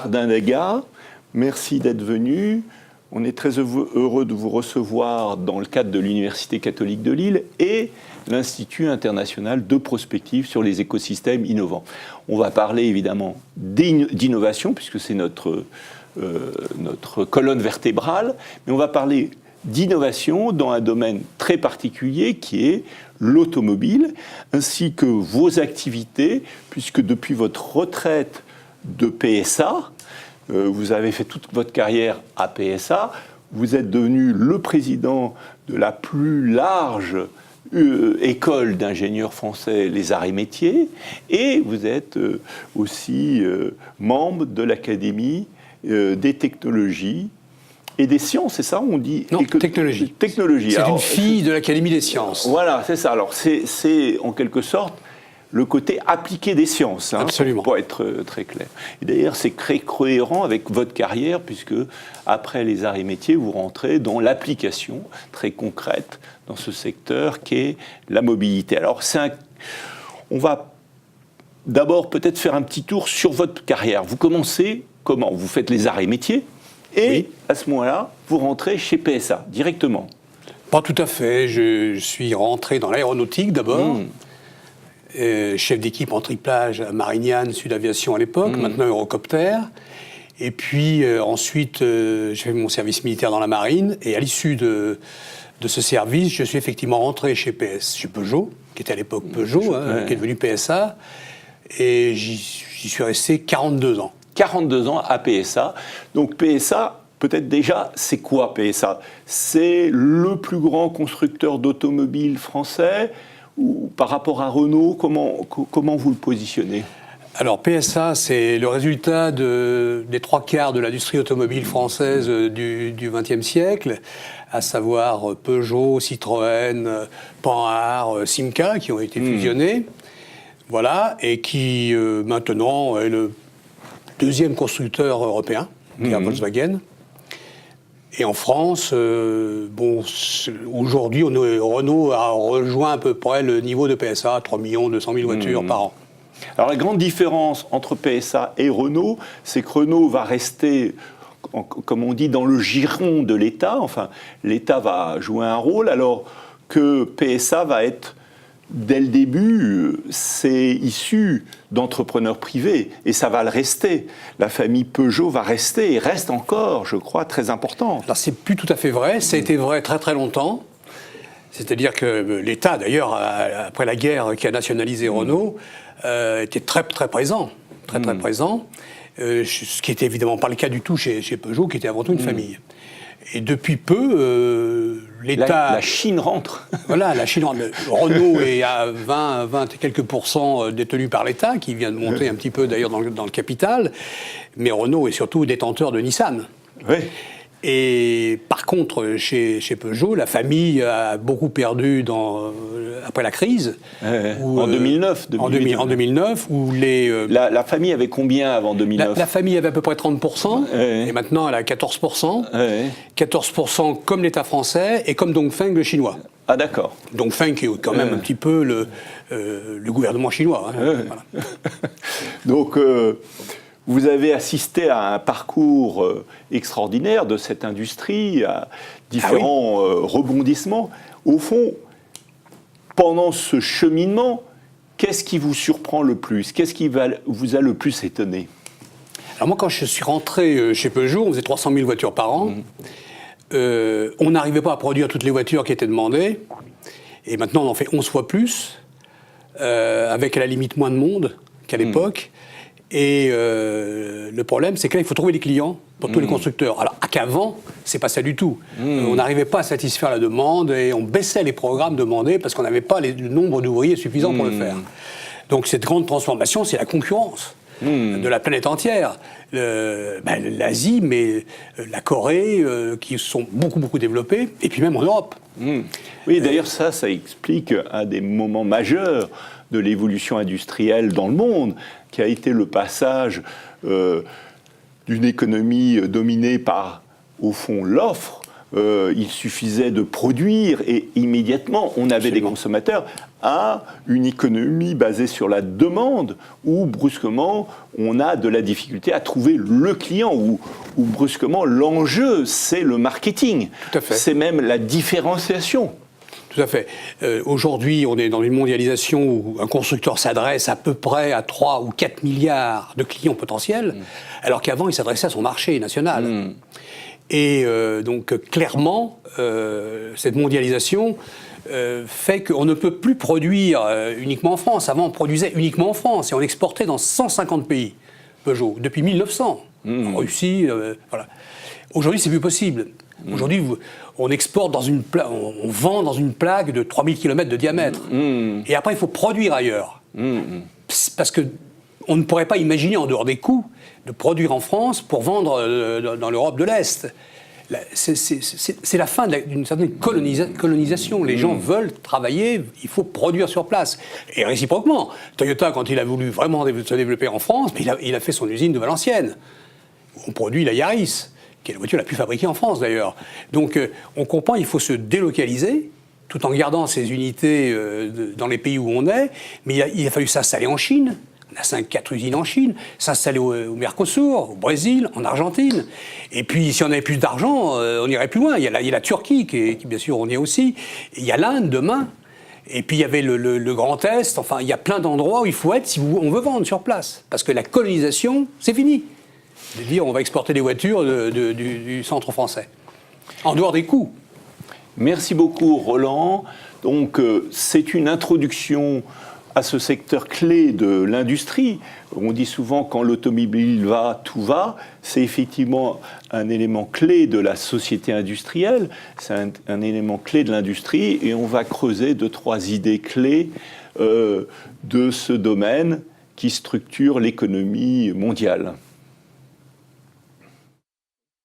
Bardin-Naga, merci d'être venu. On est très heureux de vous recevoir dans le cadre de l'Université catholique de Lille et l'Institut international de prospective sur les écosystèmes innovants. On va parler évidemment d'innovation, puisque c'est notre colonne vertébrale, mais on va parler d'innovation dans un domaine très particulier qui est l'automobile, ainsi que vos activités, puisque depuis votre retraite de PSA, vous avez fait toute votre carrière à PSA, vous êtes devenu le président de la plus large école d'ingénieurs français, les arts et métiers, et vous êtes aussi membre de l'Académie des technologies et des sciences, c'est ça on dit? Non, technologie. Technologie. C'est une fille de l'Académie des sciences. Voilà, c'est ça. Alors c'est en quelque sorte le côté appliqué des sciences, Absolument. Pour être très clair. Et d'ailleurs, c'est très cohérent avec votre carrière, puisque après les arts et métiers, vous rentrez dans l'application très concrète dans ce secteur qui est la mobilité. Alors, on va d'abord peut-être faire un petit tour sur votre carrière. Vous commencez comment? Vous faites les arts et métiers, et oui, à ce moment-là, vous rentrez chez PSA directement. Pas tout à fait. Je suis rentré dans l'aéronautique d'abord. Chef d'équipe en triplage à Marignane, Sud Aviation à l'époque, maintenant Eurocopter. Et puis ensuite, j'ai fait mon service militaire dans la marine. Et à l'issue de ce service, je suis effectivement rentré chez Peugeot, qui était à l'époque Peugeot, qui est devenu PSA. Et j'y suis resté 42 ans. 42 ans à PSA. Donc PSA, peut-être déjà, c'est quoi PSA? C'est le plus grand constructeur d'automobiles français. Ou par rapport à Renault, comment vous le positionnez? Alors PSA, c'est le résultat des trois quarts de l'industrie automobile française du XXe siècle, à savoir Peugeot, Citroën, Panhard, Simca, qui ont été fusionnés, voilà, et qui maintenant est le deuxième constructeur européen, derrière Volkswagen. Et en France, aujourd'hui, Renault a rejoint à peu près le niveau de PSA, 3 200 000 voitures par an. Alors la grande différence entre PSA et Renault, c'est que Renault va rester, comme on dit, dans le giron de l'État. Enfin, l'État va jouer un rôle, alors que PSA va être, dès le début, c'est issu d'entrepreneurs privés, et ça va le rester. La famille Peugeot va rester, et reste encore, je crois, très importante. Alors c'est plus tout à fait vrai, ça a été vrai très très longtemps. C'est-à-dire que l'État, d'ailleurs, après la guerre qui a nationalisé Renault, était très très présent, très présent, ce qui n'était évidemment pas le cas du tout chez Peugeot, qui était avant tout une famille. Et depuis peu, l'État... La Chine rentre. Voilà, la Chine rentre. Renault est à 20 et quelques % détenu par l'État, qui vient de monter un petit peu d'ailleurs dans le capital. Mais Renault est surtout détenteur de Nissan. Oui. Et par contre, chez Peugeot, la famille a beaucoup perdu après la crise. En 2009. En 2009, où la famille avait combien avant 2009? La famille avait à peu près 30%, et maintenant elle a 14%. 14% comme l'État français, et comme Dongfeng, le chinois. Ah d'accord. Dongfeng qui est quand même un petit peu le gouvernement chinois. Voilà. Donc... vous avez assisté à un parcours extraordinaire de cette industrie, à différents rebondissements. Au fond, pendant ce cheminement, qu'est-ce qui vous surprend le plus? Qu'est-ce qui vous a le plus étonné? Alors moi, quand je suis rentré chez Peugeot, on faisait 300 000 voitures par an. On n'arrivait pas à produire toutes les voitures qui étaient demandées. Et maintenant, on en fait 11 fois plus, avec à la limite moins de monde qu'à l'époque. Et le problème, c'est que là, il faut trouver les clients pour tous les constructeurs. Alors qu'avant, c'est pas ça du tout. On n'arrivait pas à satisfaire la demande et on baissait les programmes demandés parce qu'on n'avait pas le nombre d'ouvriers suffisant pour le faire. Donc cette grande transformation, c'est la concurrence de la planète entière. L'Asie, mais la Corée, qui sont beaucoup développées, et puis même en Europe. Oui, d'ailleurs, ça explique un des moments majeurs de l'évolution industrielle dans le monde, qui a été le passage d'une économie dominée par, au fond, l'offre, il suffisait de produire et immédiatement on avait des consommateurs, à une économie basée sur la demande où brusquement on a de la difficulté à trouver le client, où brusquement l'enjeu c'est le marketing, c'est même la différenciation. Tout à fait. Aujourd'hui, on est dans une mondialisation où un constructeur s'adresse à peu près à 3 ou 4 milliards de clients potentiels, alors qu'avant, il s'adressait à son marché national. Et donc, clairement, cette mondialisation fait qu'on ne peut plus produire uniquement en France. Avant, on produisait uniquement en France et on exportait dans 150 pays, Peugeot, depuis 1900. En Russie, voilà. Aujourd'hui, c'est plus possible. Aujourd'hui, on exporte on vend dans une plaque de 3000 km de diamètre. Et après, il faut produire ailleurs. Parce qu'on ne pourrait pas imaginer, en dehors des coûts, de produire en France pour vendre dans l'Europe de l'Est. C'est la fin d'une certaine colonisation. Les gens veulent travailler, il faut produire sur place. Et réciproquement, Toyota, quand il a voulu vraiment se développer en France, il a fait son usine de Valenciennes. On produit la Yaris, qui est la voiture la plus fabriquée en France d'ailleurs. Donc on comprend qu'il faut se délocaliser, tout en gardant ces unités dans les pays où on est, mais il a fallu s'installer en Chine. On a 5-4 usines en Chine, s'installer au Mercosur, au Brésil, en Argentine. Et puis, si on avait plus d'argent, on irait plus loin. Il y a la Turquie, qui bien sûr, on y est aussi. Et il y a l'Inde demain. Et puis, il y avait le Grand Est. Enfin, il y a plein d'endroits où il faut être si on veut vendre sur place. Parce que la colonisation, c'est fini. De dire, on va exporter des voitures du centre français. En dehors des coûts. Merci beaucoup, Roland. Donc, c'est une introduction à ce secteur clé de l'industrie. On dit souvent quand l'automobile va, tout va. C'est effectivement un élément clé de la société industrielle, c'est un élément clé de l'industrie et on va creuser 2-3 idées clés de ce domaine qui structure l'économie mondiale.